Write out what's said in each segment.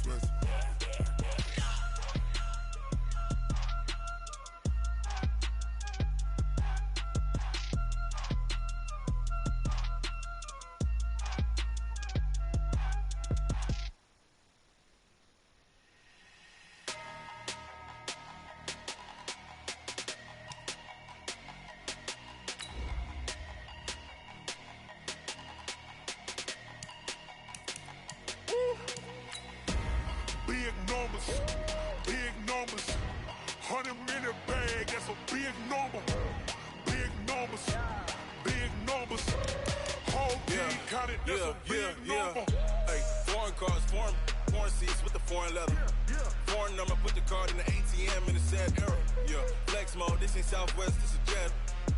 expensive. Big numbers, 100-minute bag, that's a big number. Big numbers, whole team counted, that's a big number. Hey, foreign cars, foreign seats with the foreign leather. Foreign number, put the card in the ATM in the sad era. Yeah, flex mode, this ain't Southwest, this a jet.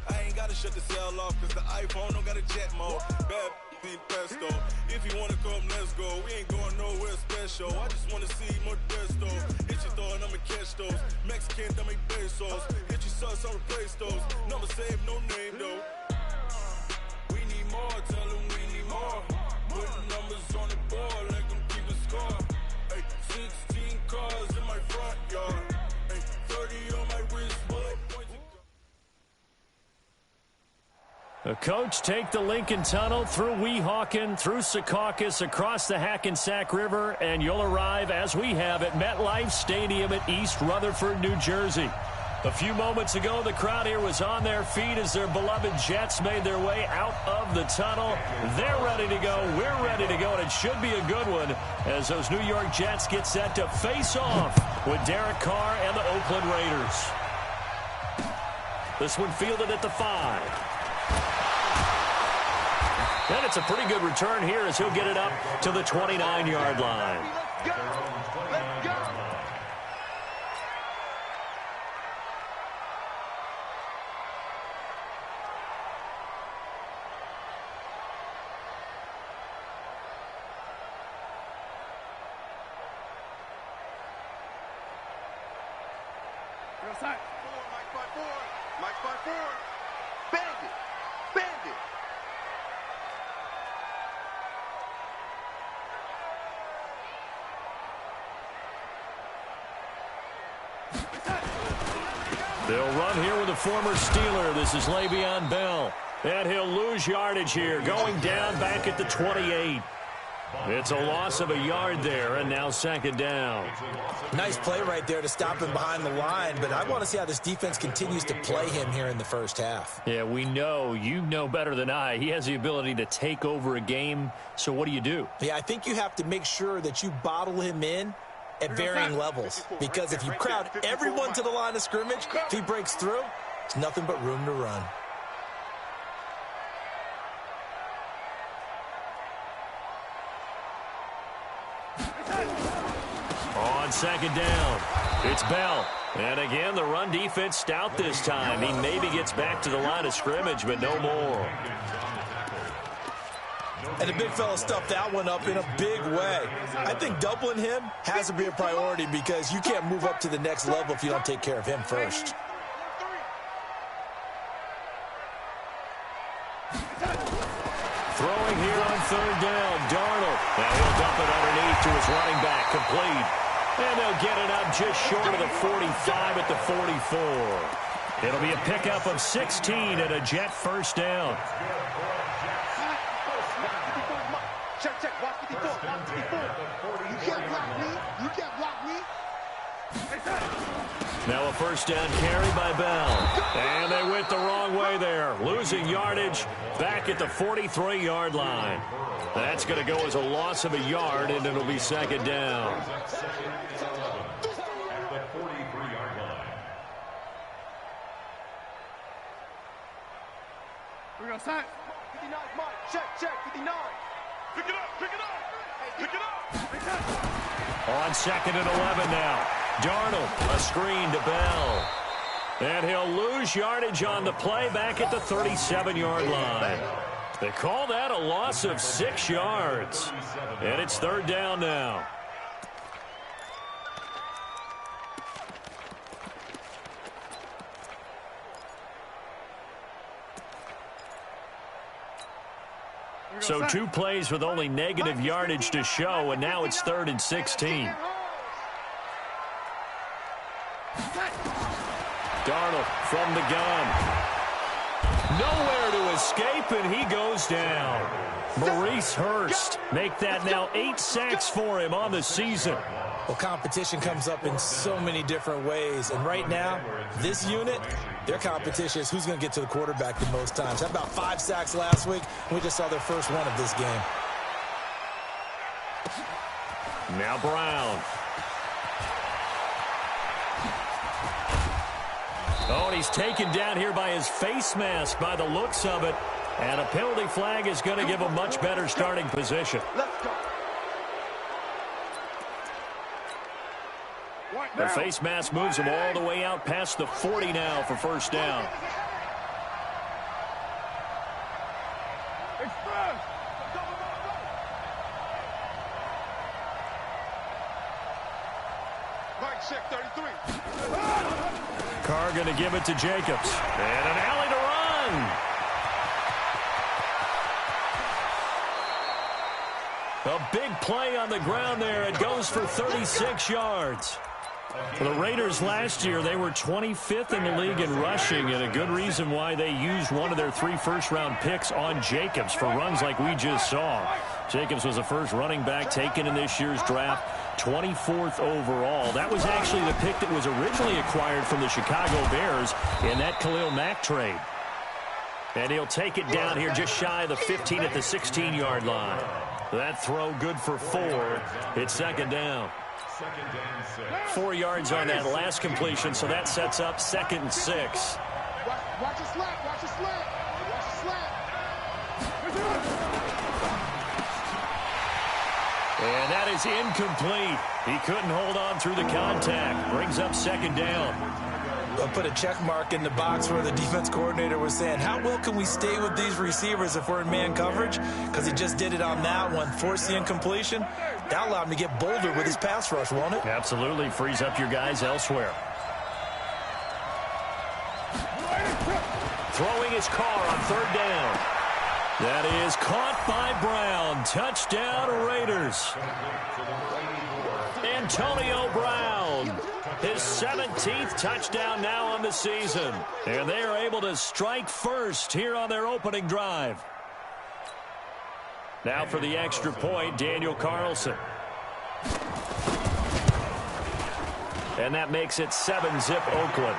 I ain't gotta shut the cell off, cause the iPhone don't got a jet mode. Bad ain't pesto. If you wanna come, let's go. We ain't going nowhere special. I just wanna see Modesto. Hit your thought, I'ma catch those. Mexican, I make pesos. Hit your sus, I'll replace those. Number saved, no name though. We need more, tell them we need more. Putting numbers on the board like I'm keeping score. Hey, 16 cars in my front yard. Hey, 30 on my wrist, bullet points. The coach take the Lincoln Tunnel through Weehawken, through Secaucus, across the Hackensack River, and you'll arrive, as we have, at MetLife Stadium at East Rutherford, New Jersey. A few moments ago, the crowd here was on their feet as their beloved Jets made their way out of the tunnel. They're ready to go. We're ready to go, and it should be a good one as those New York Jets get set to face off with Derek Carr and the Oakland Raiders. This one fielded at the 5. And it's a pretty good return here as he'll get it up to the 29-yard line. Let's go! Let's go! Mike by four. Bandit. They'll run here with a former Steeler. This is Le'Veon Bell. And he'll lose yardage here, going down back at the 28. It's a loss of a yard there, and now second down. Nice play right there to stop him behind the line, but I want to see how this defense continues to play him here in the first half. Yeah, we know. You know better than I. He has the ability to take over a game, so what do? Yeah, I think you have to make sure that you bottle him in at varying levels, because if you crowd everyone to the line of scrimmage, if he breaks through, it's nothing but room to run. On second down, it's Bell. And again, the run defense stout this time. He maybe gets back to the line of scrimmage, but no more. And the big fella stuffed that one up in a big way. I think doubling him has to be a priority because you can't move up to the next level if you don't take care of him first. Throwing here on third down, Darnold. Now he'll dump it underneath to his running back, complete. And they'll get it up just short of the 45 at the 44. It'll be a pickup of 16 and a Jet first down. Check. Watch 54. You can't block me. Now a first down carry by Bell. And they went the wrong way there. Losing yardage back at the 43-yard line. That's going to go as a loss of a yard, and it'll be second down. We're going to sign. 59, Mike. Check. 59. Pick it up. On second and 11 now. Darnold, a screen to Bell. And he'll lose yardage on the play back at the 37-yard line. They call that a loss of 6 yards. And it's third down now. So 2 plays with only negative yardage to show, and now it's 3rd and 16. Darnold from the gun. Nowhere to escape, and he goes down. Maurice Hurst make that now 8 sacks for him on the season. Well, competition comes up in so many different ways. And right now, this unit, their competition is who's going to get to the quarterback the most times. Had about 5 sacks last week. We just saw their first one of this game. Now Brown. Oh, and he's taken down here by his face mask by the looks of it. And a penalty flag is going to give a much better starting position. Let's go. The face mask moves him all the way out past the 40 now for first down. Right check 33. Carr going to give it to Jacobs. And an alley to run. A big play on the ground there. It goes for 36 yards. For the Raiders last year, they were 25th in the league in rushing, and a good reason why they used one of their 3 first-round picks on Jacobs for runs like we just saw. Jacobs was the first running back taken in this year's draft, 24th overall. That was actually the pick that was originally acquired from the Chicago Bears in that Khalil Mack trade. And he'll take it down here just shy of the 15 at the 16-yard line. That throw good for 4. It's 2nd down. 4 yards on that last completion, so that sets up 2nd and 6. Watch your slap, watch your slap, watch your slap. And that is incomplete. He couldn't hold on through the contact. Brings up 2nd down. I'll put a check mark in the box where the defense coordinator was saying, how well can we stay with these receivers if we're in man coverage? Because he just did it on that one, forced the incompletion. That allowed him to get bolder with his pass rush, won't it? Absolutely. Frees up your guys elsewhere. Throwing his car on 3rd down. That is caught by Brown. Touchdown, Raiders. Antonio Brown. His 17th touchdown now on the season. And they are able to strike first here on their opening drive. Now for the extra point, Daniel Carlson. And that makes it 7-zip Oakland.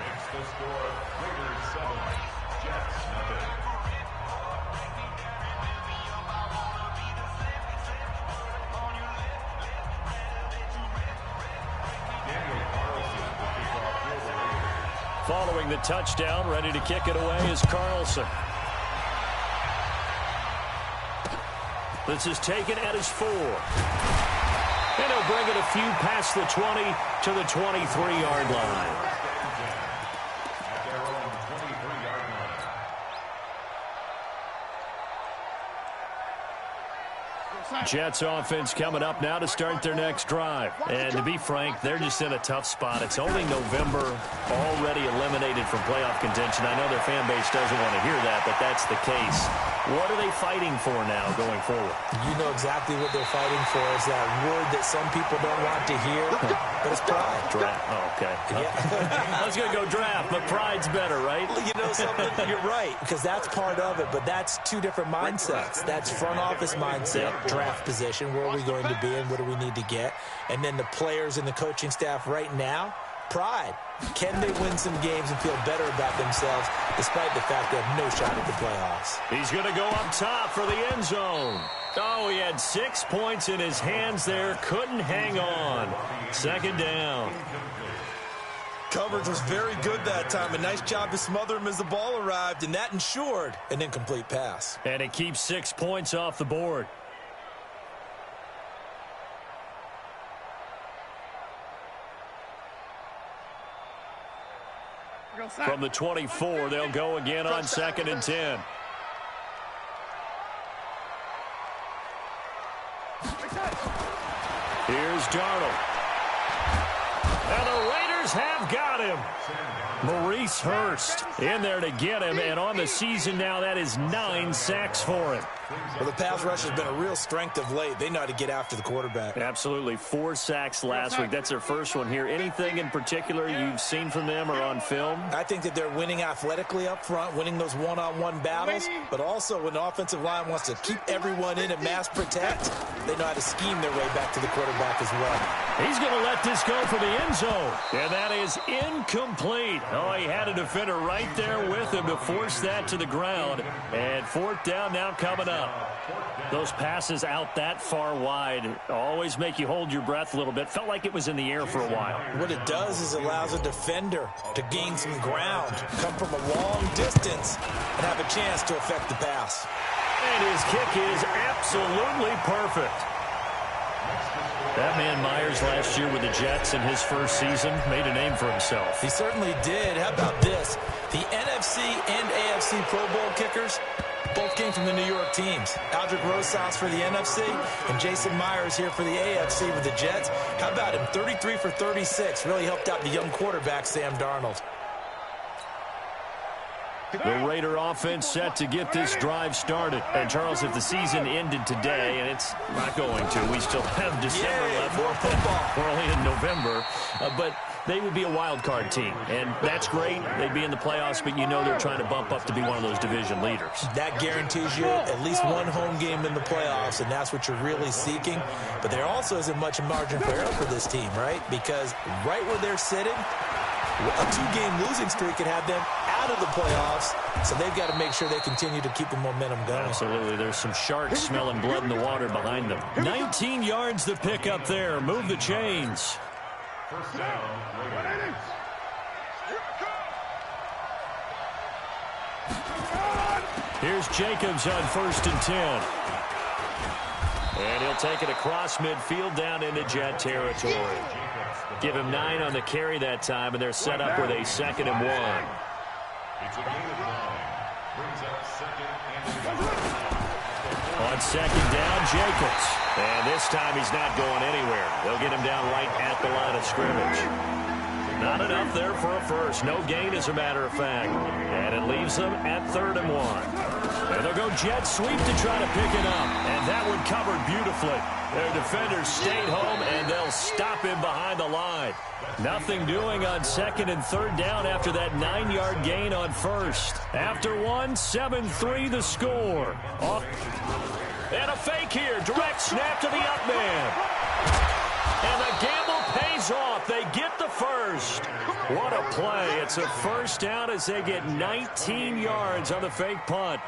Makes the score Raiders 7, Jets nothing. Following the touchdown, ready to kick it away is Carlson. This is taken at his 4. And he'll bring it a few past the 20 to the 23-yard line. At their own 23-yard line. Jets offense coming up now to start their next drive. And to be frank, they're just in a tough spot. It's only November, already eliminated from playoff contention. I know their fan base doesn't want to hear that, but that's the case. What are they fighting for now going forward? You know exactly what they're fighting for. Is that word that some people don't want to hear, but it's pride. Draft. Oh, okay. Yeah. I was going to go draft, but pride's better, right? You know something? You're right, because that's part of it, but that's 2 different mindsets. That's front office mindset, draft position, where are we going to be and what do we need to get? And then the players and the coaching staff right now, pride. Can they win some games and feel better about themselves despite the fact they have no shot at the playoffs? He's going to go up top for the end zone. Oh, he had 6 points in his hands there. Couldn't hang on. 2nd down. Coverage was very good that time. A nice job to smother him as the ball arrived, and that ensured an incomplete pass. And it keeps 6 points off the board. From the 24, they'll go again on 2nd and 10. Here's Darnold. And the Raiders Bears have got him. Maurice Hurst in there to get him, and on the season now, that is 9 sacks for him. Well, the pass rush has been a real strength of late. They know how to get after the quarterback. Absolutely. 4 sacks last week. That's their first one here. Anything in particular you've seen from them or on film? I think that they're winning athletically up front, winning those one-on-one battles, but also when the offensive line wants to keep everyone in and mass protect, they know how to scheme their way back to the quarterback as well. He's going to let this go for the end zone, and that is incomplete. Oh, he had a defender right there with him to force that to the ground, and 4th down now coming up. Those passes out that far wide always make you hold your breath a little bit. Felt like it was in the air for a while. What it does is it allows a defender to gain some ground, come from a long distance, and have a chance to affect the pass. And his kick is absolutely perfect. That man Myers last year with the Jets in his first season made a name for himself. He certainly did. How about this? The NFC and AFC Pro Bowl kickers both came from the New York teams. Aldrick Rosas for the NFC and Jason Myers here for the AFC with the Jets. How about him? 33 for 36. Really helped out the young quarterback, Sam Darnold. The Raider offense set to get this drive started. And, Charles, if the season ended today, and it's not going to, we still have December left. More football. We're only in November. But they would be a wild card team. And that's great. They'd be in the playoffs, but you know they're trying to bump up to be one of those division leaders. That guarantees you at least one home game in the playoffs, and that's what you're really seeking. But there also isn't much margin for error for this team, right? Because right where they're sitting, a 2-game losing streak could have them out of the playoffs, so they've got to make sure they continue to keep the momentum going. Absolutely. There's some sharks smelling blood in the water behind them. 19 yards to pick up there. Move the chains. First down, Raiders. Here's Jacobs on 1st and 10. And he'll take it across midfield down into Jet territory. Give him 9 on the carry that time, and they're set up with a 2nd and 1. It's a gain of 9. Brings up 2nd and 1. On 2nd down, Jacobs. And this time he's not going anywhere. They'll get him down right at the line of scrimmage. Not enough there for a first. No gain, as a matter of fact. And it leaves them at 3rd and 1. And they'll go jet sweep to try to pick it up. And that one covered beautifully. Their defenders stayed home, and they'll stop him behind the line. Nothing doing on 2nd and 3rd down after that 9-yard gain on 1st. After 1, 7-3 the score. And a fake here. Direct snap to the up man. And the gamble pays off. They get the first. What a play. It's a 1st down as they get 19 yards on the fake punt.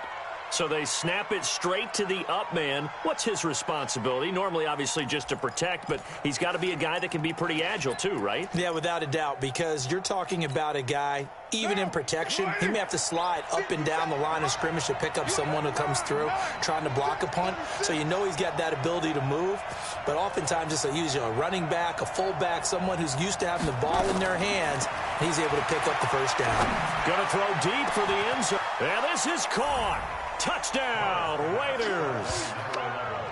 So they snap it straight to the up man. What's his responsibility? Normally, obviously, just to protect, but he's got to be a guy that can be pretty agile too, right? Yeah, without a doubt, because you're talking about a guy, even in protection, he may have to slide up and down the line of scrimmage to pick up someone who comes through trying to block a punt. So you know he's got that ability to move. But oftentimes it's a running back, a fullback, someone who's used to having the ball in their hands. He's able to pick up the 1st down. Going to throw deep for the end zone. And this is caught. Touchdown, Raiders.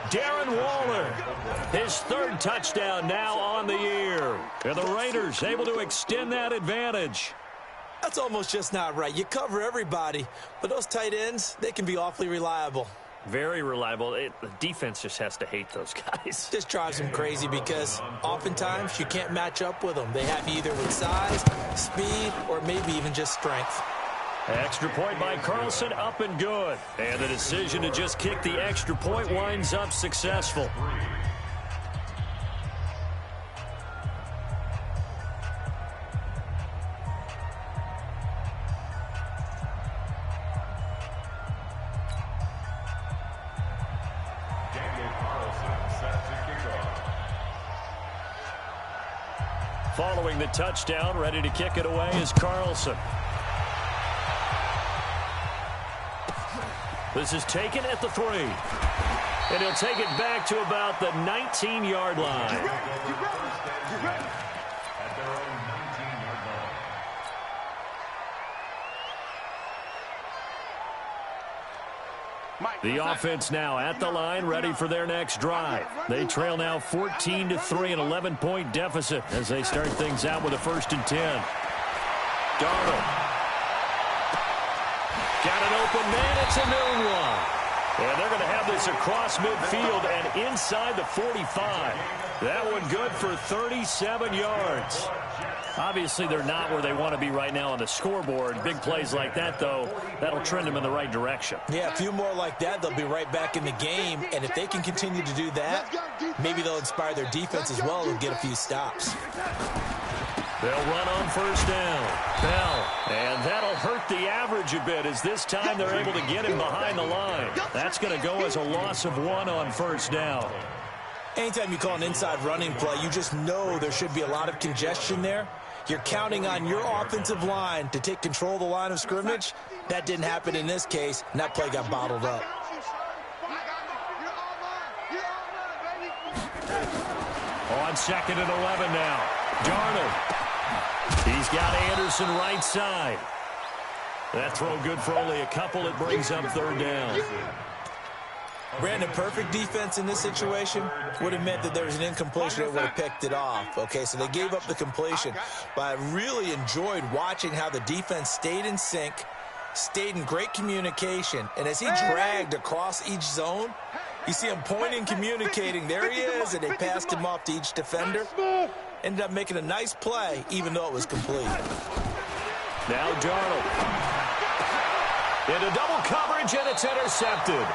Darren Waller, his 3rd touchdown now on the year. And the Raiders able to extend that advantage. That's almost just not right. You cover everybody, but those tight ends, they can be awfully reliable. Very reliable. The defense just has to hate those guys. This drives them crazy because oftentimes you can't match up with them. They have you either with size, speed, or maybe even just strength. Extra point by Carlson, up and good. And the decision to just kick the extra point winds up successful. Following the touchdown, ready to kick it away is Carlson. This is taken at the 3. And he'll take it back to about the 19-yard line. At their own 19-yard line. The offense now at the line, ready for their next drive. They trail now 14-3, an 11-point deficit as they start things out with a 1st and 10. Darnold. Got an open man. It's a noon one. And they're going to have this across midfield and inside the 45. That one good for 37 yards. Obviously, they're not where they want to be right now on the scoreboard. Big plays like that, though, that'll trend them in the right direction. Yeah, a few more like that, they'll be right back in the game. And if they can continue to do that, maybe they'll inspire their defense as well and get a few stops. They'll run on 1st down. Bell. And that'll hurt the average a bit as this time they're able to get him behind the line. That's going to go as a loss of 1 on 1st down. Anytime you call an inside running play, you just know there should be a lot of congestion there. You're counting on your offensive line to take control of the line of scrimmage. That didn't happen in this case, and that play got bottled up. On 2nd and 11 now. Darnold. He's got Anderson right side. That throw good for only a couple. It brings up 3rd down. Brandon, perfect defense in this situation would have meant that there was an incompletion that would have picked it off. Okay, so they gave up the completion. But I really enjoyed watching how the defense stayed in sync, stayed in great communication. And as he dragged across each zone, you see him pointing, communicating. There he is, and they passed him off to each defender. Ended up making a nice play, even though it was complete. Now Darnold. Into double coverage, and it's intercepted.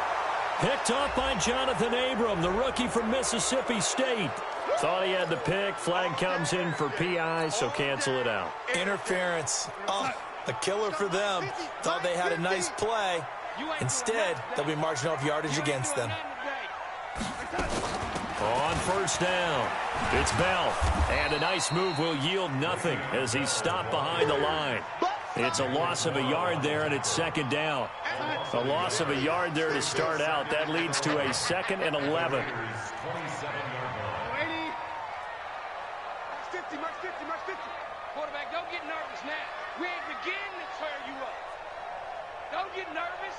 Picked off by Jonathan Abram, the rookie from Mississippi State. Thought he had the pick. Flag comes in for PI, so cancel it out. Interference. Oh, a killer for them. Thought they had a nice play. Instead, they'll be marching off yardage against them. On 1st down, it's Bell. And a nice move will yield nothing as he's stopped behind the line. It's a loss of a yard there, and it's 2nd down. A loss of a yard there to start out. That leads to a 2nd and 11. Quarterback, don't get nervous now. We ain't beginning to tear you up. Don't get nervous.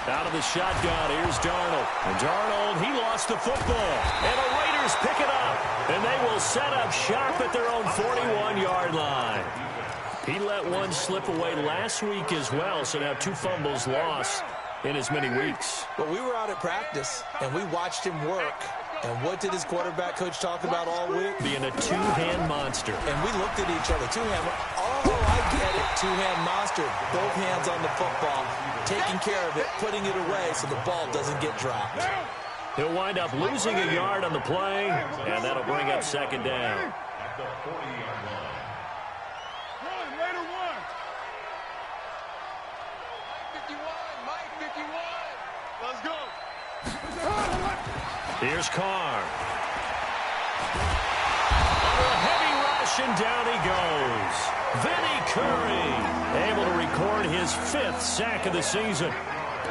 Out of the shotgun, here's Darnold. And Darnold, he lost the football. And the Raiders pick it up. And they will set up shop at their own 41-yard line. He let one slip away last week as well, so now 2 fumbles lost in as many weeks. Well, we were out at practice, and we watched him work. And what did his quarterback coach talk about all week? Being a 2-hand monster. And we looked at each other. 2-hand. Oh, I get it. 2-hand monster. Both hands on the football. Taking care of it, putting it away so the ball doesn't get dropped. He'll wind up losing a yard on the play, and that'll bring up 2nd down. At the 40-yard line. Raider 1. Mike 51. Let's go. Here's Carr. Under a heavy rush, and down he goes. Vinny Curry, able to record his 5th sack of the season.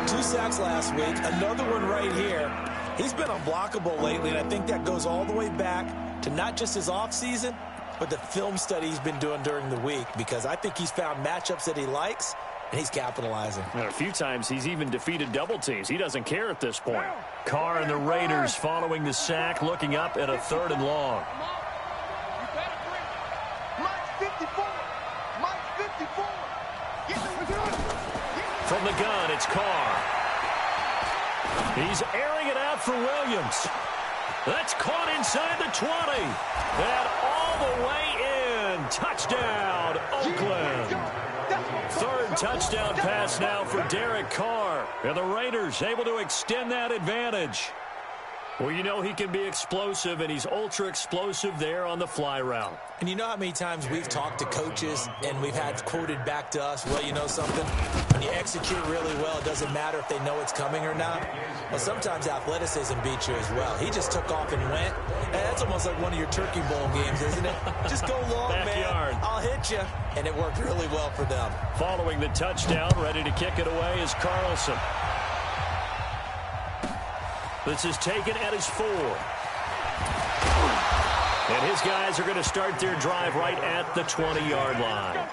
2 sacks last week, another one right here. He's been unblockable lately, and I think that goes all the way back to not just his offseason, but the film study he's been doing during the week, because I think he's found matchups that he likes, and he's capitalizing. And a few times he's even defeated double teams. He doesn't care at this point. Carr and the Raiders following the sack, looking up at a 3rd and long. From the gun, it's Carr. He's airing it out for Williams. That's caught inside the 20. And all the way in. Touchdown, Oakland. 3rd touchdown pass now for Derek Carr. And the Raiders able to extend that advantage. Well, you know he can be explosive, and he's ultra-explosive there on the fly route. And you know how many times we've talked to coaches and we've had quoted back to us, well, you know something? When you execute really well, it doesn't matter if they know it's coming or not. Well, sometimes athleticism beats you as well. He just took off and went. And that's almost like one of your Turkey Bowl games, isn't it? Just go long, Backyard. man. I'll hit you. And it worked really well for them. Following the touchdown, ready to kick it away is Carlson. This is taken at his 4. And his guys are going to start their drive right at the 20-yard line.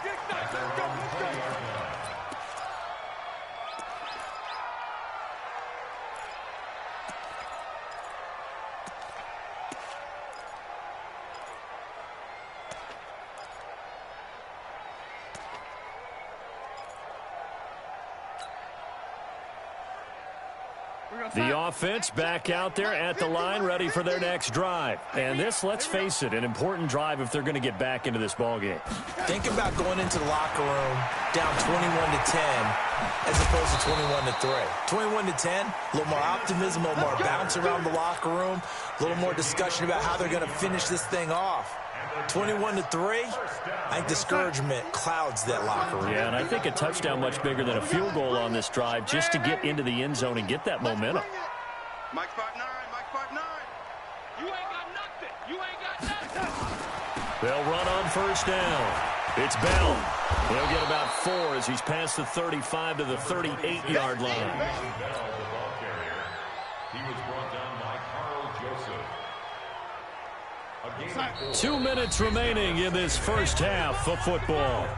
The offense back out there at the line, ready for their next drive. And this, let's face it, an important drive if they're going to get back into this ballgame. Think about going into the locker room down 21-10 as opposed to 21-3. 21-10, a little more optimism, a little more bounce around the locker room, a little more discussion about how they're going to finish this thing off. 21-3, I think discouragement clouds that locker room. Yeah, and I think a touchdown much bigger than a field goal on this drive just to get into the end zone and get that momentum. Mike 5'9", Mike 5'9". You ain't got nothing. You ain't got nothing. They'll run on first down. It's Bell. He'll get about 4 as he's past the 35 to the 38-yard line. Bell, the ball carrier. He was brought down by Carl Joseph. 2 minutes remaining in this first half of football.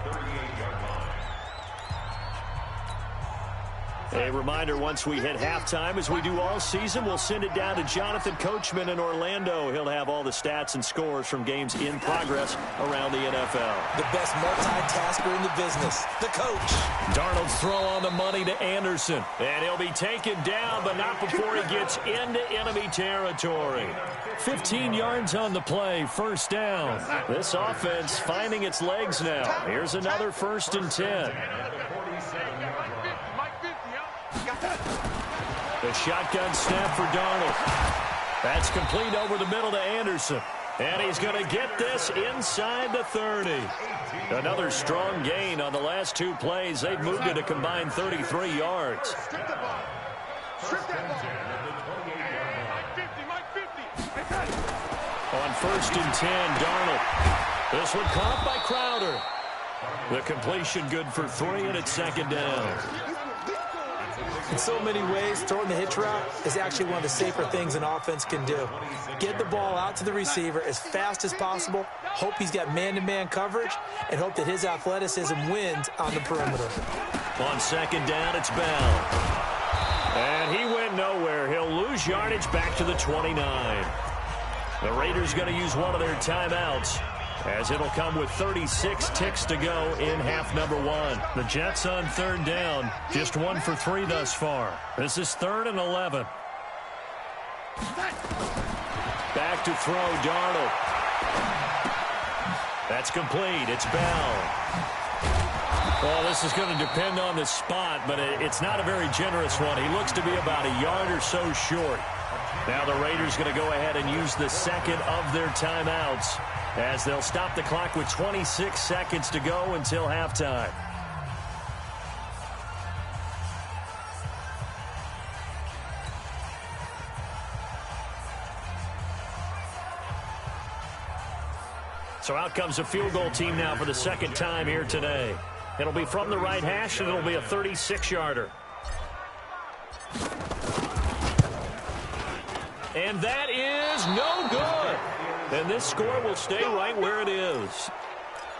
A reminder, once we hit halftime, as we do all season, we'll send it down to Jonathan Coachman in Orlando. He'll have all the stats and scores from games in progress around the NFL. The best multitasker in the business, the coach. Darnold's throw on the money to Anderson. And he'll be taken down, but not before he gets into enemy territory. 15 yards on the play, first down. This offense finding its legs now. Here's another 1st and 10. The shotgun snap for Darnold. That's complete over the middle to Anderson. And he's going to get this inside the 30. Another strong gain on the last 2 plays. They've moved it a combined 33 yards. On 1st and 10, Darnold. This one caught by Crowder. The completion good for 3, and it's 2nd down. In so many ways, throwing the hitch route is actually one of the safer things an offense can do. Get the ball out to the receiver as fast as possible, hope he's got man-to-man coverage, and hope that his athleticism wins on the perimeter. On 2nd down, it's Bell. And he went nowhere. He'll lose yardage back to the 29. The Raiders going to use one of their timeouts, as it'll come with 36 ticks to go in half number 1. The Jets on 3rd down, just 1 for 3 thus far. This is 3rd and 11. Back to throw, Darnold. That's complete. It's Bell. Well, this is going to depend on the spot, but it's not a very generous one. He looks to be about a yard or so short. Now the Raiders going to go ahead and use the 2nd of their timeouts, as they'll stop the clock with 26 seconds to go until halftime. So out comes a field goal team now for the 2nd time here today. It'll be from the right hash, and it'll be a 36-yarder. And that is no good. And this score will stay right where it is.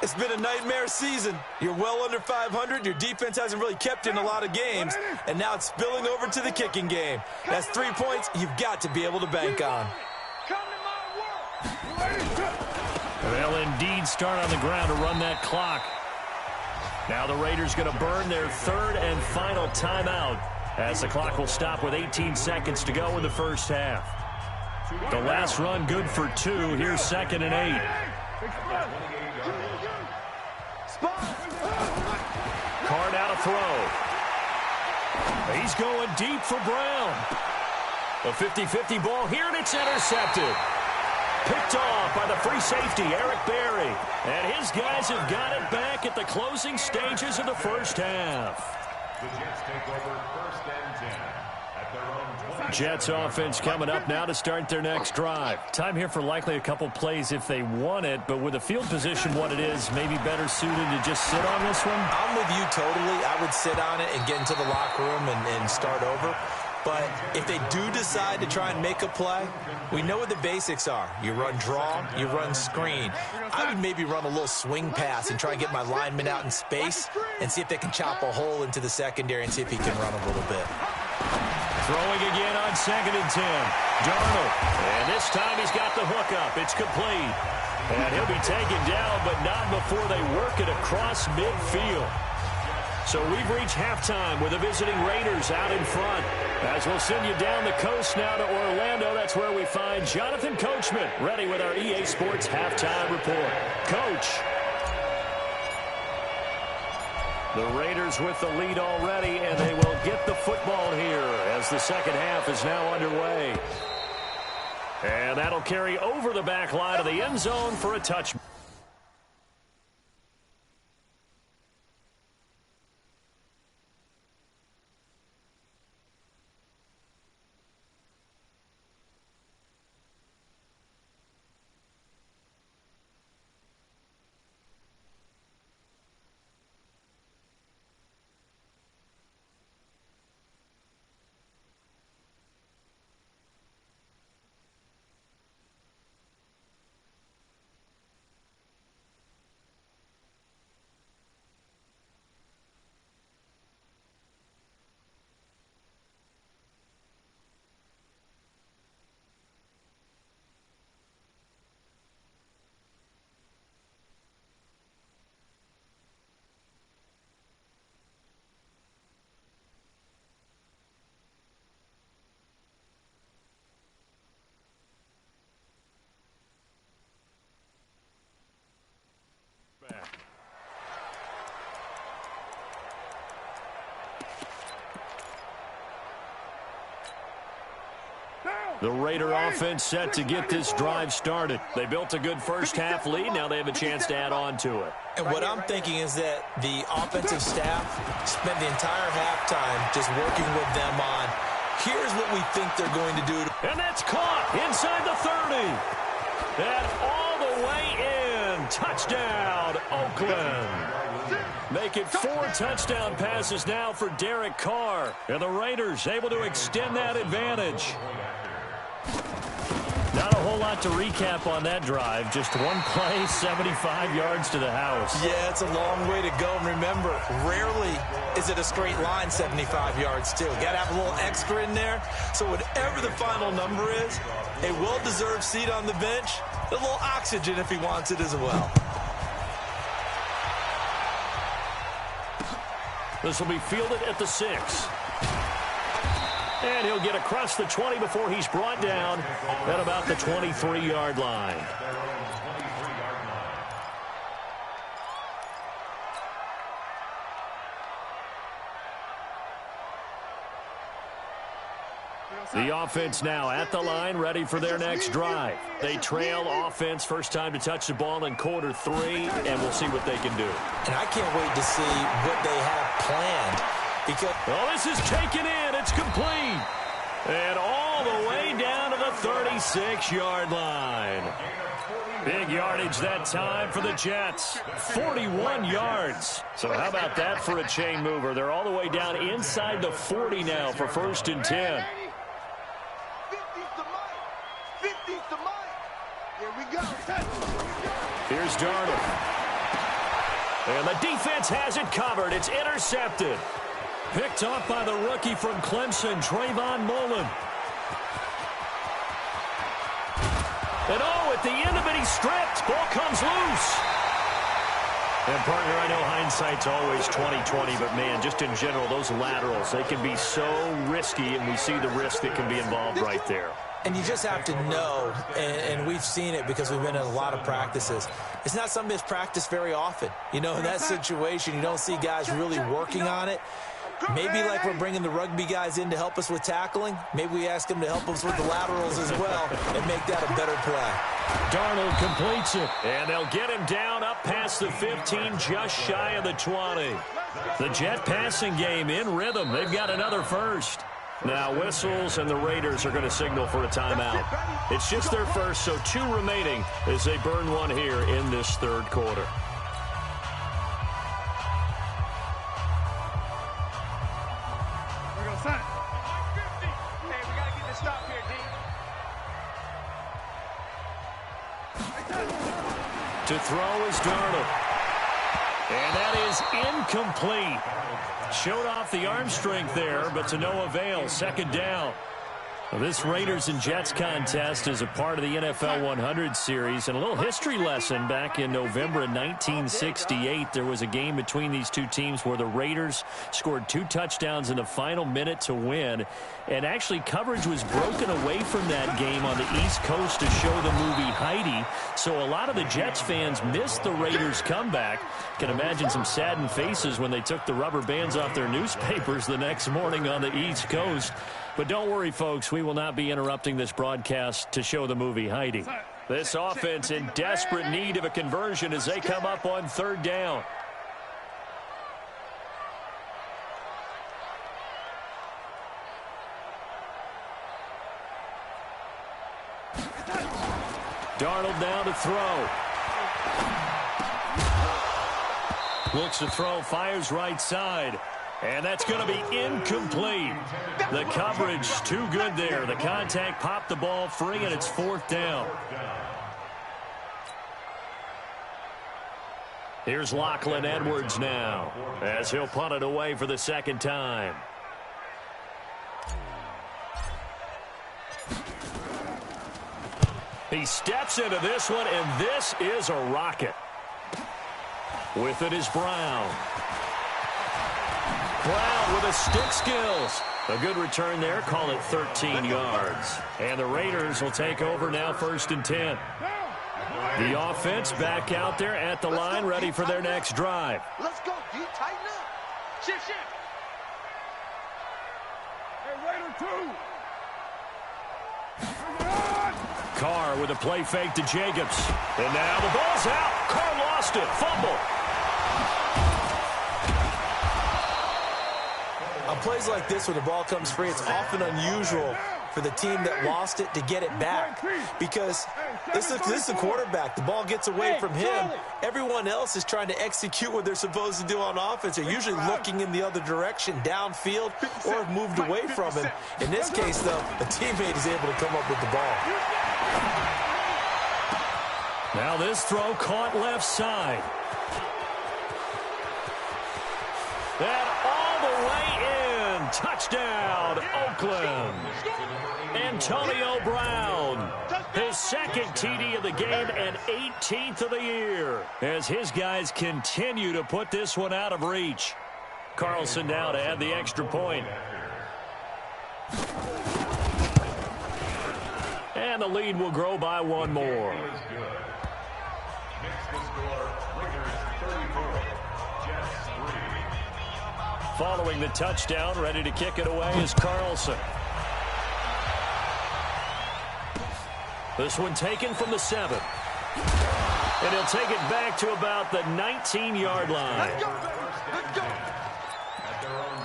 It's been a nightmare season. You're well under 500. Your defense hasn't really kept in a lot of games. And now it's spilling over to the kicking game. That's 3 points you've got to be able to bank on. They'll indeed start on the ground to run that clock. Now the Raiders going to burn their 3rd and final timeout, as the clock will stop with 18 seconds to go in the first half. The last run good for 2. Here's 2nd and 8. Card out a throw. He's going deep for Brown. A 50-50 ball here, and it's intercepted. Picked off by the free safety, Eric Berry. And his guys have got it back at the closing stages of the first half. The Jets take over 1st and 10 at their own 20. Jets offense coming up now to start their next drive. Time here for likely a couple plays if they want it, but with the field position what it is, maybe better suited to just sit on this one? I'm with you totally. I would sit on it and get into the locker room and start over. But if they do decide to try and make a play, we know what the basics are. You run draw, you run screen. I would maybe run a little swing pass and try and get my lineman out in space and see if they can chop a hole into the secondary and see if he can run a little bit. Throwing again on 2nd and 10. Darnold. And this time he's got the hook up. It's complete. And he'll be taken down, but not before they work it across midfield. So we've reached halftime with the visiting Raiders out in front. As we'll send you down the coast now to Orlando, that's where we find Jonathan Coachman, ready with our EA Sports halftime report. Coach. The Raiders with the lead already, and they will get the football here as the second half is now underway. And that'll carry over the back line of the end zone for a touch. The Raider offense set to get this drive started. They built a good first-half lead. Now they have a chance to add on to it. And what I'm thinking is that the offensive staff spent the entire halftime just working with them on, here's what we think they're going to do. And that's caught inside the 30. And all the way in. Touchdown, Oakland. Make it 4 touchdown passes now for Derek Carr. And the Raiders able to extend that advantage. Not a whole lot to recap on that drive. Just one play, 75 yards to the house. Yeah, it's a long way to go. And remember, rarely is it a straight line 75 yards, too. Got to have a little extra in there. So whatever the final number is, a well-deserved seat on the bench, a little oxygen if he wants it as well. This will be fielded at the 6. And he'll get across the 20 before he's brought down at about the 23-yard line. The offense now at the line, ready for their next drive. They trail offense, first time to touch the ball in quarter 3, and we'll see what they can do. And I can't wait to see what they have planned. Because this is taken in. It's complete. And all the way down to the 36-yard line. Big yardage that time for the Jets. 41 yards. So how about that for a chain mover? They're all the way down inside the 40 now for 1st and 10. 50's the mic. 50's the mic. Here we go. Here's Darnold. And the defense has it covered. It's intercepted. Picked off by the rookie from Clemson, Trayvon Mullen. And at the end of it, he's stripped. Ball comes loose. And, partner, I know hindsight's always 20/20, but, man, just in general, those laterals, they can be so risky, and we see the risk that can be involved right there. And you just have to know, and we've seen it because we've been in a lot of practices. It's not something that's practiced very often. You know, in that situation, you don't see guys really working on it. Maybe like we're bringing the rugby guys in to help us with tackling. Maybe we ask them to help us with the laterals as well and make that a better play. Darnold completes it. And they'll get him down up past the 15, just shy of the 20. The Jet passing game in rhythm. They've got another first. Now whistles, and the Raiders are going to signal for a timeout. It's just their first, so 2 remaining as they burn one here in this 3rd quarter. To throw is Darnold. And that is incomplete. Showed off the arm strength there, but to no avail. 2nd down. Well, this Raiders and Jets contest is a part of the NFL 100 series. And a little history lesson, back in November of 1968, there was a game between these two teams where the Raiders scored 2 touchdowns in the final minute to win. And actually, coverage was broken away from that game on the East Coast to show the movie Heidi. So a lot of the Jets fans missed the Raiders' comeback. Can imagine some saddened faces when they took the rubber bands off their newspapers the next morning on the East Coast. But don't worry, folks, we will not be interrupting this broadcast to show the movie Heidi. This offense in desperate need of a conversion as they come up on 3rd down. Darnold down to throw. Looks to throw, fires right side. And that's going to be incomplete. The coverage too good there. The contact popped the ball free, and it's 4th down. Here's Lachlan Edwards now as he'll punt it away for the 2nd time. He steps into this one, and this is a rocket. With it is Brown. Brown with his stick skills. A good return there. Call it 13 yards. And the Raiders will take over now, 1st and 10. The offense back out there at the line, ready for their next drive. Let's go, D. Tighten up. Shift. Hey, Raider 2. Carr with a play fake to Jacobs. And now the ball's out. Carr lost it. Fumble. On plays like this where the ball comes free, it's often unusual for the team that lost it to get it back, because this is the quarterback. The ball gets away from him. Everyone else is trying to execute what they're supposed to do on offense. They're usually looking in the other direction, downfield, or have moved away from him. In this case, though, a teammate is able to come up with the ball. Now this throw caught left side. And all the way in. Touchdown, Oakland. Antonio Brown, his 2nd TD of the game and 18th of the year, as his guys continue to put this one out of reach. Carlson now to add the extra point. And the lead will grow by 1 more. Following the touchdown, ready to kick it away is Carlson. This one taken from the 7. And he'll take it back to about the 19-yard line. Let's go. At their own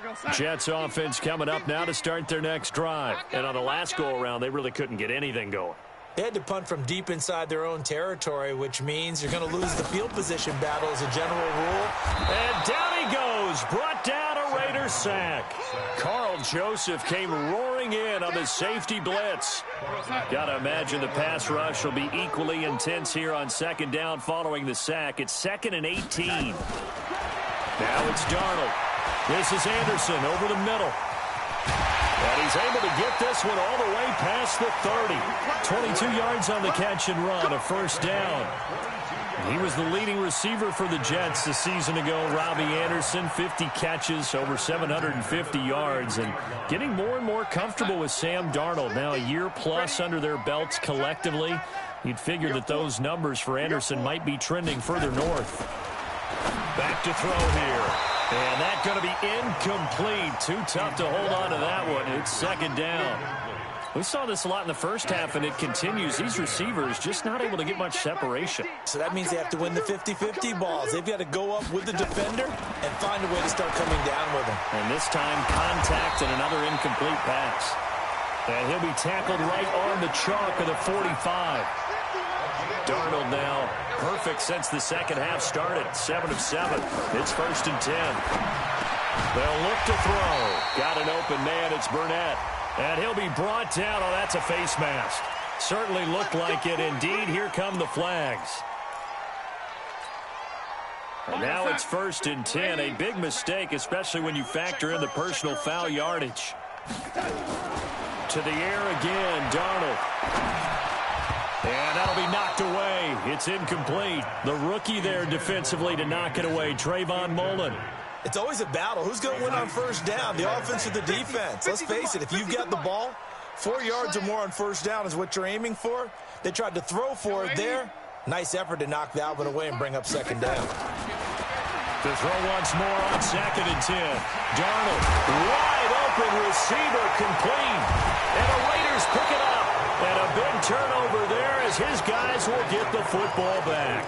19-yard line. Jets offense coming up now to start their next drive. And on the last go-around, they really couldn't get anything going. They had to punt from deep inside their own territory, which means you're going to lose the field position battle as a general rule. And down he goes. Brought down a Raider sack. Carl Joseph came roaring in on the safety blitz. Got to imagine the pass rush will be equally intense here on 2nd down following the sack. It's 2nd and 18. Now it's Darnold. This is Anderson over the middle. And he's able to get this one all the way past the 30. 22 yards on the catch and run, a 1st down. He was the leading receiver for the Jets a season ago. Robbie Anderson, 50 catches, over 750 yards, and getting more and more comfortable with Sam Darnold. Now a year plus under their belts collectively. You'd figure that those numbers for Anderson might be trending further north. Back to throw here. And that's going to be incomplete. Too tough to hold on to that one. It's 2nd down. We saw this a lot in the first half, and it continues. These receivers just not able to get much separation. So that means they have to win the 50-50 balls. They've got to go up with the defender and find a way to start coming down with him. And this time, contact and another incomplete pass. And he'll be tackled right on the chalk of the 45. Darnold now perfect since the second half started. 7 of 7. It's 1st and 10. They'll look to throw. Got an open man. It's Burnett. And he'll be brought down. Oh, that's a face mask. Certainly looked like it. Indeed, here come the flags. And now it's 1st and 10. A big mistake, especially when you factor in the personal foul yardage. To the air again, Darnold. And that'll be knocked away. It's incomplete. The rookie there defensively to knock it away, Trayvon Mullen. It's always a battle. Who's going to win on first down, the offense or the defense? Let's face it, if you've got the ball, 4 yards or more on first down is what you're aiming for. They tried to throw for it there. Nice effort to knock that one away and bring up second down. To throw once more on 2nd and 10. Darnold, wide open receiver, complete. And the Raiders pick it up. And a big turnover there as his guys will get the football back.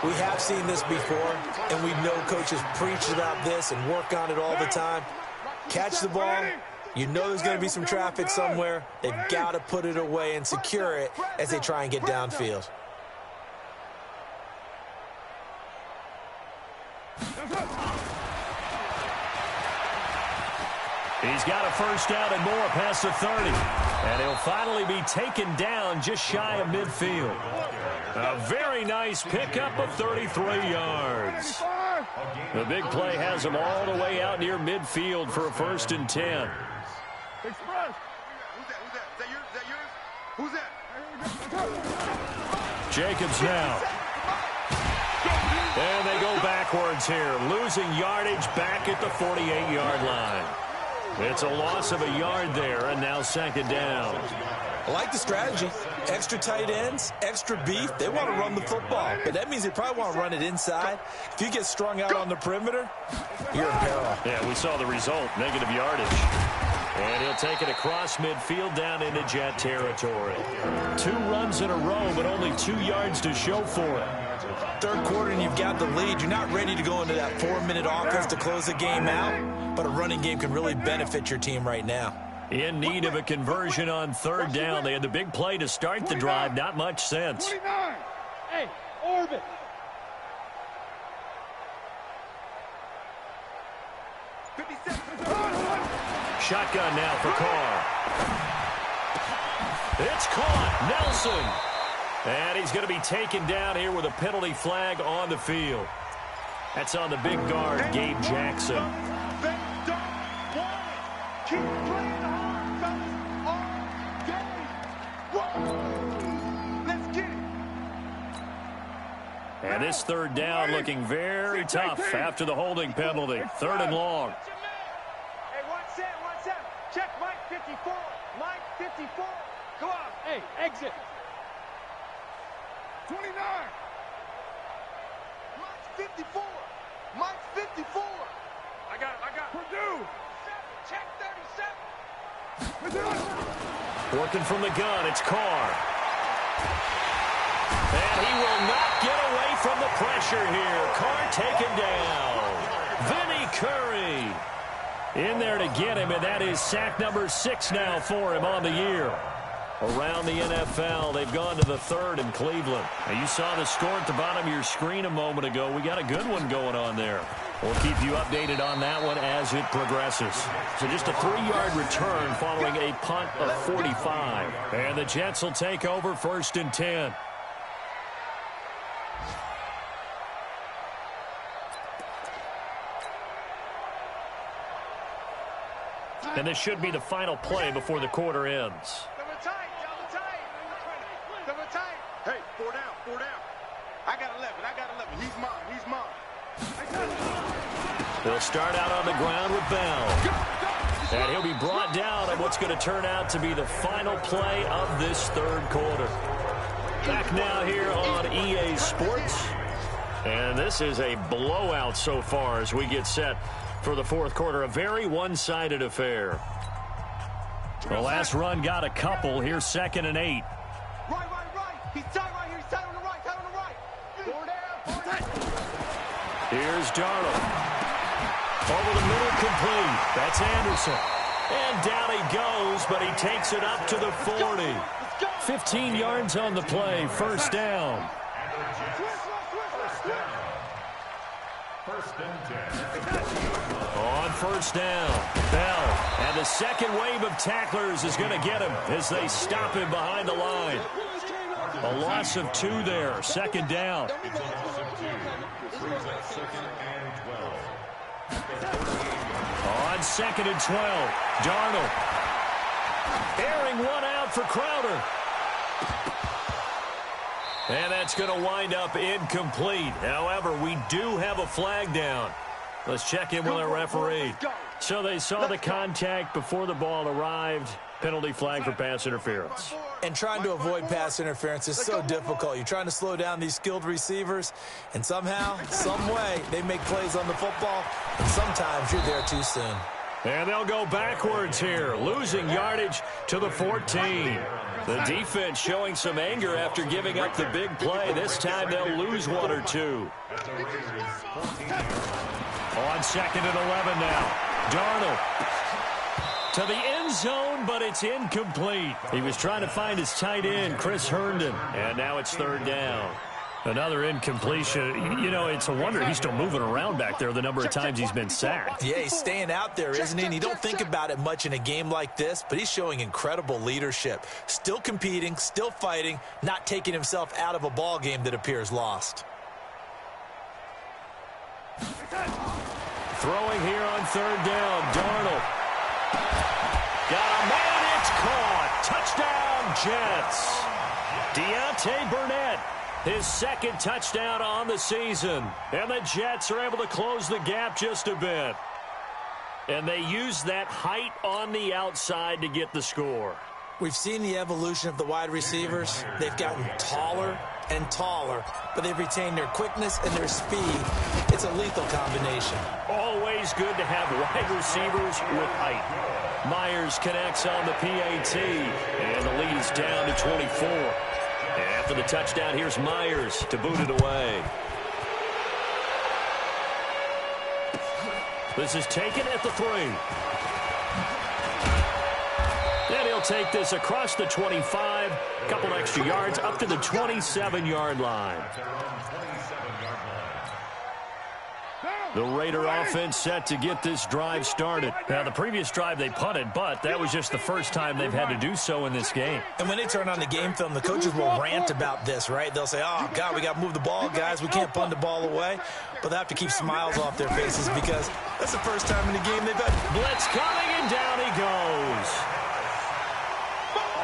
We have seen this before, and we know coaches preach about this and work on it all the time. Catch the ball. You know there's going to be some traffic somewhere. They've got to put it away and secure it as they try and get downfield. He's got a first down and more past the 30. And he'll finally be taken down just shy of midfield. A very nice pickup of 33 yards. The big play has him all the way out near midfield for a 1st and 10. Express. Who's that? Is that yours? Who's that? Jacobs now. And they go backwards here, losing yardage back at the 48-yard line. It's a loss of a yard there, and now 2nd down. I like the strategy. Extra tight ends, extra beef. They want to run the football, but that means they probably want to run it inside. If you get strung out on the perimeter, you're in peril. Yeah, we saw the result, negative yardage. And he'll take it across midfield down into Jet territory. 2 runs in a row, but only 2 yards to show for it. Third quarter and you've got the lead. You're not ready to go into that 4-minute offense to close the game out, but a running game can really benefit your team right now. In need of a conversion on 3rd down. They had the big play to start the drive. Not much sense. 29. Hey, orbit. Shotgun now for Carr. It's caught. Nelson. And he's going to be taken down here with a penalty flag on the field. That's on the big guard, Gabe Jackson. They don't want it. Keep playing hard, fellas, all day. Whoa. Let's get it. And this 3rd down looking very tough after the holding penalty. 3rd and long. Hey, 1 7. Check Mike 54. Mike 54. Go on. Hey, exit. 29. Mike's 54. Mike's 54. I got it. Purdue. Check 37. Working from the gun, it's Carr. And he will not get away from the pressure here. Carr taken down. Vinny Curry in there to get him, and that is sack number 6 now for him on the year. Around the NFL, they've gone to the 3rd in Cleveland. Now, you saw the score at the bottom of your screen a moment ago. We got a good one going on there. We'll keep you updated on that one as it progresses. So just a 3-yard return following a punt of 45. And the Jets will take over 1st and 10. And this should be the final play before the quarter ends. Hey, 4 down. I got 11. He's mine. They'll start out on the ground with Bell. And he'll be brought down on what's going to turn out to be the final play of this 3rd quarter. Back now here on EA Sports. And this is a blowout so far as we get set for the 4th quarter. A very one-sided affair. The last run got a couple. Here's 2nd and 8. Right. He's tight right here. He's tight on the right. 4 down. Here's Darnold. Over the middle, complete. That's Anderson. And down he goes, but he takes it up to the 40. 15 yards on the play. 1st down. On 1st down, Bell. And the second wave of tacklers is going to get him as they stop him behind the line. A loss of 2 there. Second down. It's a loss of 2. Brings up second and 12. On second and 12, Darnold. Airing one out for Crowder. And that's going to wind up incomplete. However, we do have a flag down. Let's check in with our referee. So they saw the contact before the ball arrived. Penalty flag for pass interference. And trying to avoid pass interference is so difficult. You're trying to slow down these skilled receivers, and somehow, some way, they make plays on the football, and sometimes you're there too soon. And they'll go backwards here, losing yardage to the 14. The defense showing some anger after giving up the big play. This time they'll lose 1 or 2. On second and 11 now, Darnold to the end zone, but it's incomplete. He was trying to find his tight end, Chris Herndon, and now it's third down. Another incompletion. You know, it's a wonder he's still moving around back there the number of times he's been sacked. Yeah, he's staying out there, isn't he? And you don't think about it much in a game like this, but he's showing incredible leadership. Still competing, still fighting, not taking himself out of a ball game that appears lost. Throwing here on third down, Darnold. Got a man, it's caught. Touchdown, Jets. Deontay Burnett, his second touchdown on the season. And the Jets are able to close the gap just a bit. And they use that height on the outside to get the score. We've seen the evolution of the wide receivers. They've gotten taller and taller, but they've retained their quickness and their speed. It's a lethal combination. Always good to have wide receivers with height. Myers connects on the PAT, and the lead is down to 24. After the touchdown, here's Myers to boot it away. This is taken at the 3. And he'll take this across the 25, a couple extra yards, up to the 27-yard line. The Raider offense set to get this drive started. Now, the previous drive they punted, but that was just the first time they've had to do so in this game. And when they turn on the game film, the coaches will rant about this, right? They'll say, oh, God, we got to move the ball, guys. We can't punt the ball away. But they have to keep smiles off their faces because that's the first time in the game they've had. Blitz coming, and down he goes.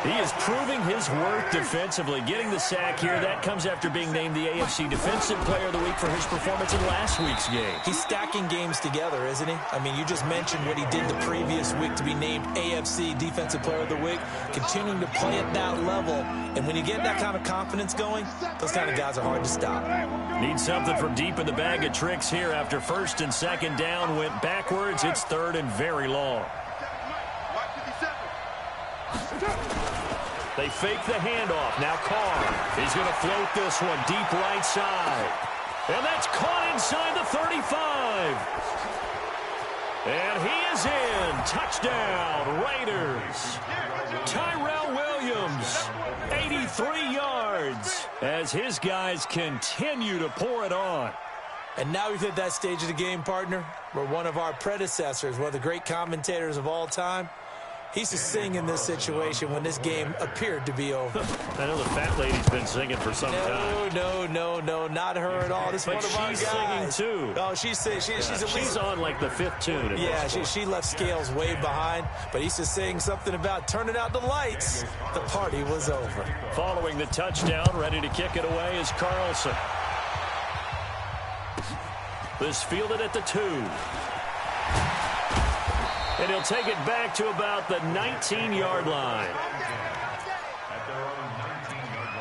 He is proving his worth defensively, getting the sack here. That comes after being named the AFC Defensive Player of the Week for his performance in last week's game. He's stacking games together, isn't he? I mean, you just mentioned what he did the previous week to be named AFC Defensive Player of the Week, continuing to play at that level. And when you get that kind of confidence going, those kind of guys are hard to stop. Need something from deep in the bag of tricks here after first and second down went backwards. It's third and very long. They fake the handoff. Now Carr. He's going to float this one deep right side. And that's caught inside the 35. And he is in. Touchdown, Raiders. Tyrell Williams, 83 yards, as his guys continue to pour it on. And now we've hit that stage of the game, partner, where one of our predecessors, one of the great commentators of all time, he used to sing in this situation when this game appeared to be over. I know the fat lady's been singing for some time. No, not her at all. This is but one of our guys. She's singing too. Oh, she's on like the 5th tune. Yeah, she left Scales way behind, but he used to sing something about turning out the lights. The party was over. Following the touchdown, ready to kick it away is Carlson. This fielded at the 2. And he'll take it back to about the 19-yard line. At their own 19-yard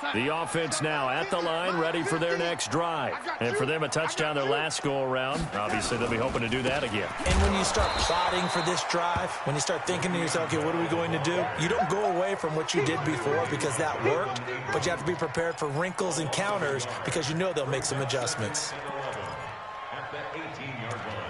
line. The offense now at the line, ready for their next drive. And for them, a touchdown their last go-around. Obviously, they'll be hoping to do that again. And when you start plotting for this drive, when you start thinking to yourself, okay, what are we going to do? You don't go away from what you did before because that worked, but you have to be prepared for wrinkles and counters because you know they'll make some adjustments. At the 18-yard line.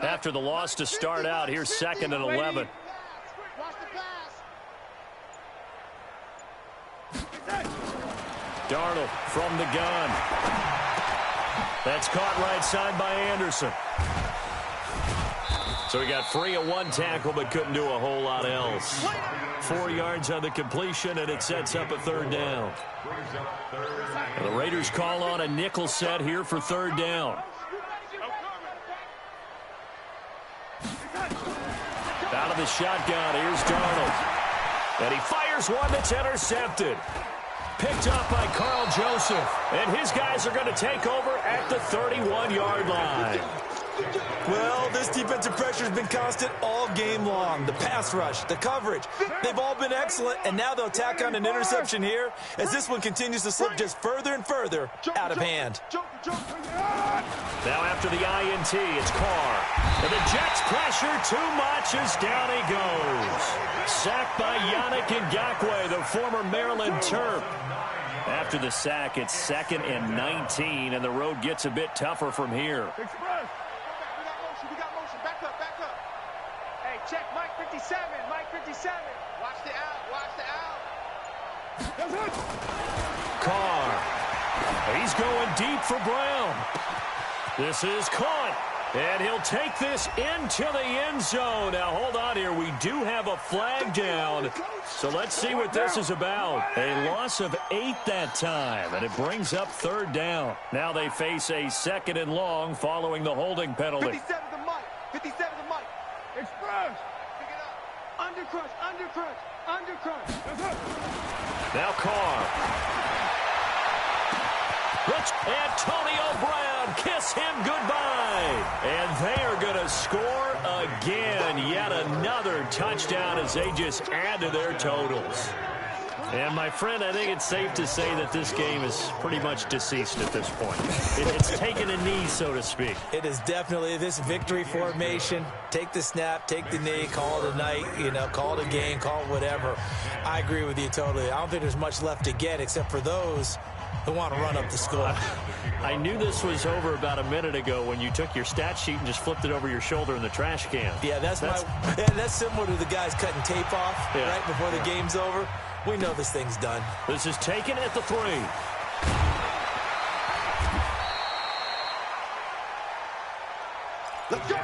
After the loss to start out, here's second and 11. Darnold from the gun. That's caught right side by Anderson. So he got free of one tackle but couldn't do a whole lot else. 4 yards on the completion, and it sets up a third down. And the Raiders call on a nickel set here for third down. Out of the shotgun, here's Darnold. And he fires one that's intercepted. Picked up by Carl Joseph. And his guys are going to take over at the 31-yard line. Well, this defensive pressure has been constant all game long. The pass rush, the coverage, they've all been excellent, and now they'll tack on an interception here as this one continues to slip just further and further out of hand. Now after the INT, it's Carr. And the Jets pressure too much as down he goes. Sacked by Yannick Ngakoue, the former Maryland Terp. After the sack, it's 2nd and 19, and the road gets a bit tougher from here. We got motion. Back up. Hey, check Mike 57. Mike 57. Watch the out. Carr. He's going deep for Brown. This is caught. And he'll take this into the end zone. Now, hold on here. We do have a flag down. So let's see what this is about. A loss of 8 that time, and it brings up third down. Now they face a 2nd and long following the holding penalty. 57 to Mike. 57 to Mike. Express. Pick it up. Undercrush. Now Carr. Antonio Brown, kiss him goodbye. And they are going to score again. Yet another touchdown as they just add to their totals. And, my friend, I think it's safe to say that this game is pretty much deceased at this point. It's taken a knee, so to speak. It is definitely this victory formation. Take the snap, take the knee, call it a night, call it a game, call it whatever. I agree with you totally. I don't think there's much left to get except for those who want to run up the score. I knew this was over about a minute ago when you took your stat sheet and just flipped it over your shoulder in the trash can. Yeah, that's similar to the guys cutting tape off right before the game's over. We know this thing's done. This is taken at the 3. Let's go.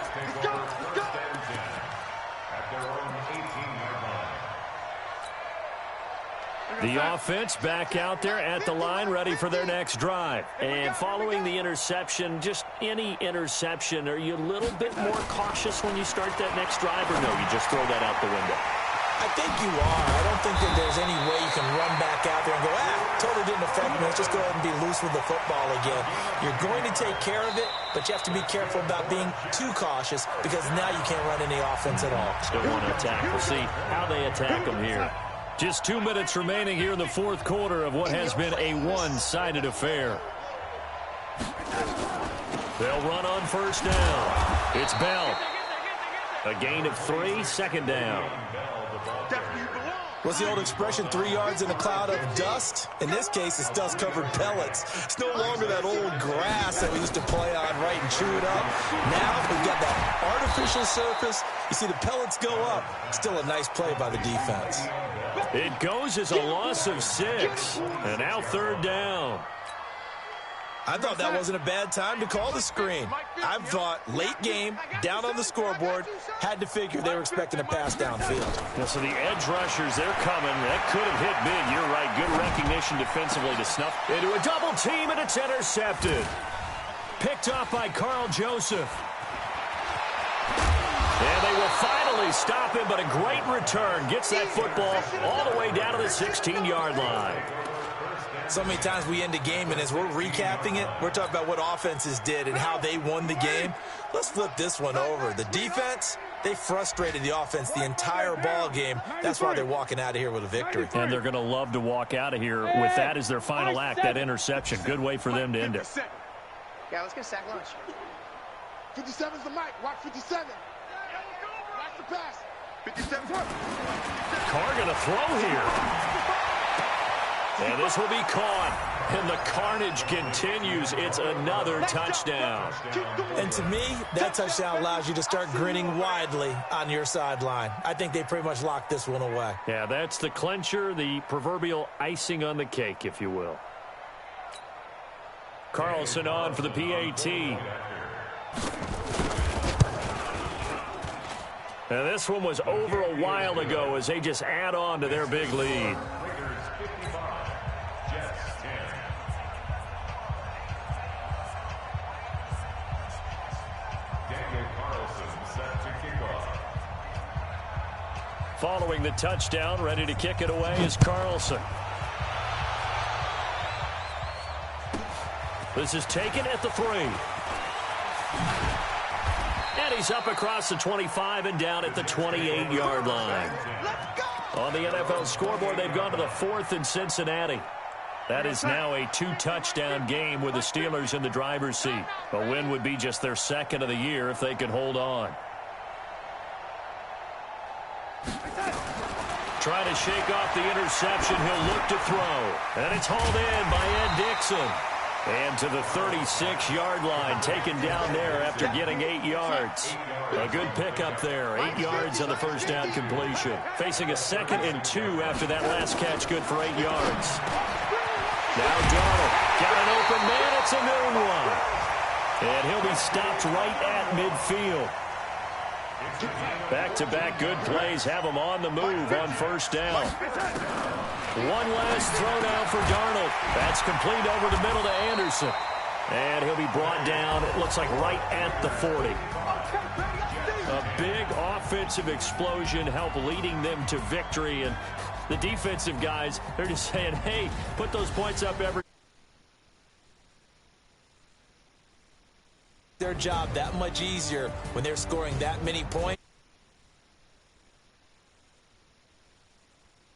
The offense back out there at the line, ready for their next drive. And following the interception, just any interception, are you a little bit more cautious when you start that next drive, or no, you just throw that out the window? I think you are. I don't think that there's any way you can run back out there and go, totally didn't affect me. Let's just go ahead and be loose with the football again. You're going to take care of it, but you have to be careful about being too cautious because now you can't run any offense at all. Still want to attack. We'll see how they attack them here. Just 2 minutes remaining here in the fourth quarter of what has been a one-sided affair. They'll run on first down. It's Bell. A gain of 3, second down. What's the old expression, 3 yards in a cloud of dust? In this case, it's dust-covered pellets. It's no longer that old grass that we used to play on, right, and chew it up. Now we've got that artificial surface. You see the pellets go up. Still a nice play by the defense. It goes as a loss of 6. And now third down. I thought that wasn't a bad time to call the screen. I thought late game, down on the scoreboard, had to figure they were expecting a pass downfield. Yeah, so the edge rushers, they're coming. That could have hit big. You're right. Good recognition defensively to snuff into a double team, and it's intercepted. Picked off by Carl Joseph. And they will finally stop him, but a great return. Gets that football all the way down to the 16-yard line. So many times we end a game, and as we're recapping it, we're talking about what offenses did and how they won the game. Let's flip this one over. The defense, they frustrated the offense the entire ball game. That's why they're walking out of here with a victory. And they're going to love to walk out of here with that as their final act, that interception. Good way for them to end it. Yeah, let's get a sack lunch. 57's the mic. Watch 57. Watch the pass. 57. Carr going to throw here. And this will be caught. And the carnage continues. It's another touchdown. And to me, that touchdown allows you to start grinning widely on your sideline. I think they pretty much locked this one away. Yeah, that's the clincher, the proverbial icing on the cake, if you will. Carlson on for the PAT. Now this one was over a while ago as they just add on to their big lead. Following the touchdown, ready to kick it away is Carlson. This is taken at the 3. And he's up across the 25 and down at the 28-yard line. On the NFL scoreboard, they've gone to the 4th in Cincinnati. That is now a 2-touchdown game with the Steelers in the driver's seat. A win would be just their 2nd of the year if they could hold on. Trying to shake off the interception. He'll look to throw. And it's hauled in by Ed Dixon. And to the 36-yard line, taken down there after getting 8 yards. A good pickup there. 8 yards on the first down completion. Facing a 2nd and 2 after that last catch, good for 8 yards. Now Darnold got an open man. It's a noon one. And he'll be stopped right at midfield. Back-to-back good plays have him on the move on first down. One last throw now for Darnold. That's complete over the middle to Anderson. And he'll be brought down, it looks like right at the 40. A big offensive explosion help leading them to victory. And the defensive guys, they're just saying, hey, put those points up every. Their job that much easier when they're scoring that many points.